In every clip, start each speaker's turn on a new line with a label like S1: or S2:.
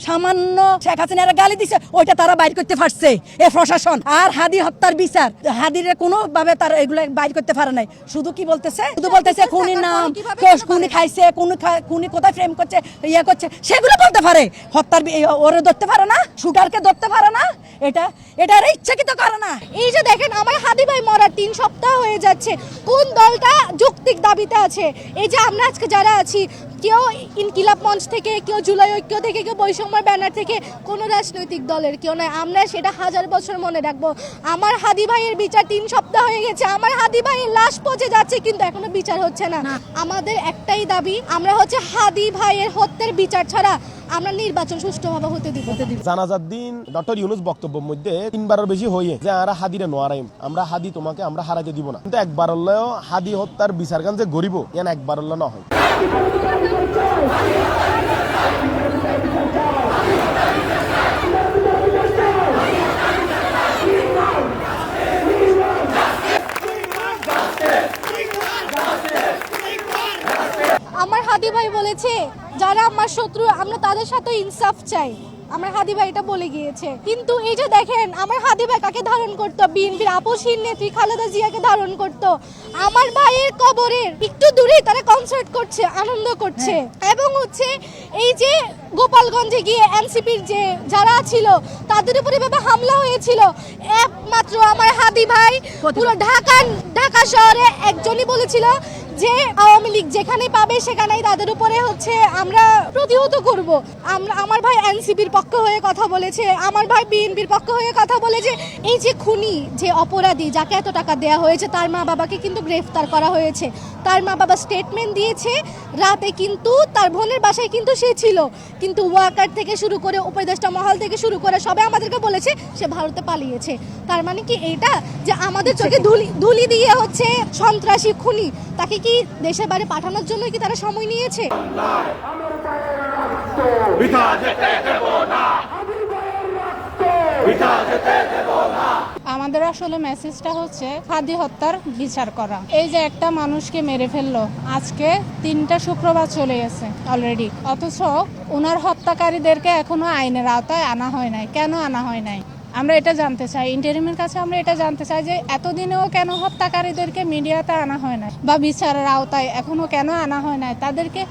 S1: সামান্য শেখ হাসিনার গালি দিছে ওইটা তারা বাইর করতে পারছে এ প্রশাসন। আর হাদি হত্যার বিচার হাদির কোনো ভাবে তারা এগুলো বাইর করতে পারে নাই। শুধু কি বলতেছে, শুধু বলতেছে খুনির নাম, খুনি খাইছে, খুনি কোথায় ফ্রেম করছে, ইয়ে করছে, সেগুলো বলতে পারে। হত্যার ওরে ধরতে পারে না, শুটারকে ধরতে পারে না। এটা ইচ্ছাকৃত করে না।
S2: এই যে দেখেন আমার হাদি ভাই মরার 3 সপ্তাহ হয়ে যাচ্ছে, কোন দলটা যৌক্তিক দাবিতে আছে? এই যে আমরা আজকে যারা আছি, কেউ ইনকিলাব মঞ্চ থেকে, কেউ জুলাই ঐক্য থেকে, কেউ বৈষম্যের ব্যানার থেকে, কোনো রাজনৈতিক দলের কেউ নয়। আমরা সেটা 1000 বছর মনে রাখবো। আমার হাদি ভাইয়ের বিচার 3 সপ্তাহ হয়ে গেছে, আমার হাদি ভাইয়ের লাশ পচে যাচ্ছে, কিন্তু এখনো বিচার হচ্ছে না। আমাদের একটাই দাবি, আমরা হচ্ছে হাদি ভাইয়ের হত্যার বিচার ছাড়া আমরা নির্বাচন সুষ্ঠুভাবে হতে দিব।
S3: জানাজার দিন ডক্টর ইউনূস বক্তব্যের মধ্যে 3বারের বেশি হয়ে যে আমরা হাদিরে নোয়ারাইম, আমরা হাদি তোমাকে আমরা হারাইতে দিব না। কিন্তু একবার হলেও হাদি হত্যার বিচার গান যে গরিব ইয়ান একবার হলে না হয়।
S2: আমার হাদি ভাই বলেছে যারা আমার শত্রু আমরা তাদের সাথে ইনসাফ চাই। আমার হাদি ভাই এটা বলে গিয়েছে। কিন্তু এই যে দেখেন আমার হাদি ভাই কাকে ধারণ করতো? বিএনপির আপসহীন নেত্রী খালেদা জিয়াকে ধারণ করতো। আমার ভাইয়ের কবরের একটু দূরেই তারা কনসার্ট করছে, আনন্দ করছে। এবং হচ্ছে এই যে গোপালগঞ্জে গিয়ে এনসিপির যে যারা ছিল তাদের উপরে এভাবে হামলা হয়েছিল, একমাত্র আমার হাদি ভাই পুরো ঢাকা শহরে একজনই বলেছিল যে আওয়ামী লীগ যেখানে পাবে সেখানেই তাদের উপরে হচ্ছে আমরা প্রতিহত করব। আমার ভাই এনসিপির পক্ষ হয়ে কথা বলেছে, আমার ভাই বিএনপির পক্ষ হয়ে কথা বলেছে। এই যে খুনি, যে অপরাধী, যাকে এত টাকা দেওয়া হয়েছে, তার মা বাবাকে কিন্তু গ্রেফতার করা হয়েছে। তার মা বাবা স্টেটমেন্ট দিয়েছে, রাতে কিন্তু তার বোনের বাসায় কিন্তু সে ছিল, কিন্তু ওয়াকার থেকে শুরু করে উপদেষ্টা মহল থেকে শুরু করে সবাই আমাদেরকে বলেছে সে ভারতে পালিয়েছে। তার মানে কি এটা যে আমাদের চোখে ধুলি দিয়ে হচ্ছে সন্ত্রাসী খুনি, তাকে কি দেশের বাইরে পাঠানোর জন্য কি তারা সময় নিয়েছে?
S4: আমাদের আসলে মেসেজটা হচ্ছে হাদি হত্যার বিচার করা। এই যে একটা মানুষকে মেরে ফেললো, আজকে 3টা শুক্রবার চলে গেছে অলরেডি, অথচ ওনার হত্যাকারীদেরকে এখনো আইনের আওতায় আনা হয় নাই। কেন আনা হয় নাই আমরা এটা জানতে চাই। ইন্টারিমের কাছে আমরা এটা জানতে চাই যে এতদিনেও কেন হত্যাকারীদেরকে মিডিয়াতে আনা হয় না, বা বিচারের আওতায় এখনো কেন আনা হয় নাই। তাদেরকে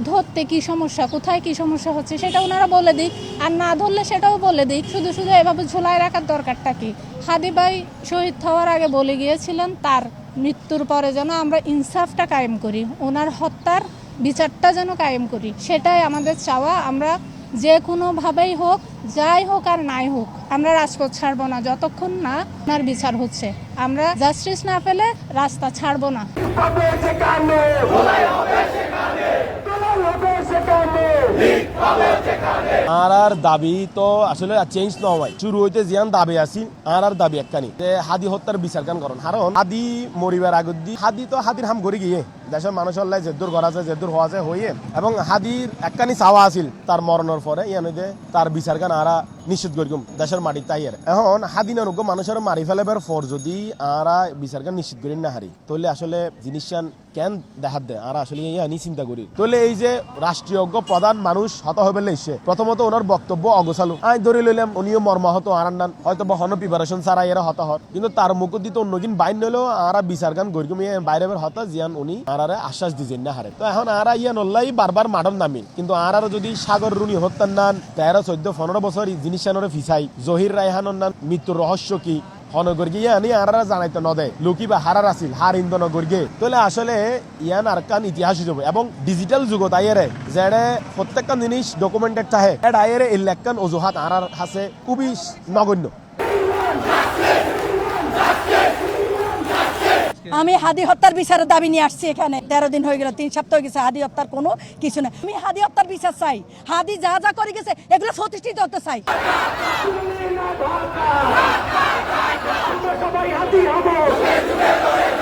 S4: ধরতে কি সমস্যা, কোথায় কি সমস্যা হচ্ছে সেটা ওনারা বলে দিক, আর না ধরলে সেটাও বলে দিক। শুধু শুধু এভাবে ঝুলাই রাখার দরকারটা কি? হাদি ভাই শহীদ হওয়ার আগে বলে গিয়েছিলেন তার মৃত্যুর পরে যেন আমরা ইনসাফটা কায়েম করি, ওনার হত্যার বিচারটা যেন কায়েম করি, সেটাই আমাদের চাওয়া। আমরা যে কোনোভাবেই হোক, যাই হোক আর নাই হোক, আমরা রাজপথ ছাড়বো না যতক্ষণ না ওনার বিচার হচ্ছে। আমরা জাস্টিস না পেলে রাস্তা ছাড়বো না।
S3: আর দাবি তো আসলে চেঞ্জ নয়, শুরু হইতে জিয়ান দাবি আসি আর দাবি একখানি যে হাদি হত্যার বিচার কান করেন। কারণ হাদি মরিবার আগত দি হাদির হাম করে গিয়ে দেশের মানুষের লাই যেদূর করা যায়, যেদূর হওয়া যায় হইয়ে, এবং হাদির একখানি চাওয়া আছিল তার মরণের পরে ইয়ানে তার বিচার কান আরা নিশ্চিত করিম দেশের মাটির তাইয়ের। এখন হাদিনের মানুষের মারি ফেলেবার পর যদি আরা বিচার কান নিশ্চিত করি না হারি, তাহলে আসলে জিনিসটান কেন দেখাত দেয় আর আসলে ইয়ানি চিন্তা করি। তাহলে এই যে রাষ্ট্রীয় প্রধান মানুষ হত হবে লেছে, প্রথমত ওনার বক্তব্য অগোছালো। আমি ধরে লইলাম উনিও মর্মাহত আরান্ডান, হয়তো বা হন প্রিপারেশন ছাড়া এরা হত হর, কিন্তু তার মুখ দিতে অন্যকিন বাইন নইলেও আরা বিচার গান গরিম বাইরে হতা জিয়ান উনি আরারে আশ্বাস দিয়েছেন না হারে। তো এখন আরা ইয়ান অল্লাই বারবার মাডন নামি, কিন্তু আর যদি সাগর রুনি হত্যার নান 13, 14, 15 বছর জিনিস ফিসাই, জহির রায়হানর নান মৃত্যুর রহস্য কি হনগর্গে ইয়ানি আরারা জানাইতে নদে লুকি বা হারার আসিল হার ইন্দনগর্গে, তাহলে আসলে ইয়ান আর কান ইতিহাস হয়ে যাবে। এবং ডিজিটাল যুগত আইয়ারে যেড়ে প্রত্যেকটা জিনিস ডকুমেন্টেড থাকে, এটা আইয়ারে ইলেকশন অজুহাত আরার হাসে খুবই নগণ্য।
S1: আমি হাদি হত্যার বিচারের দাবি নিয়ে আসছি এখানে। 13 দিন হয়ে গেল, 3 সপ্তাহ হয়ে গেছে, হাদি হত্যার কোনো কিছু না। আমি হাদি হত্যার বিচার চাই। হাদি যা যা করে গেছে এগুলো প্রতিষ্ঠিত হতে চাই।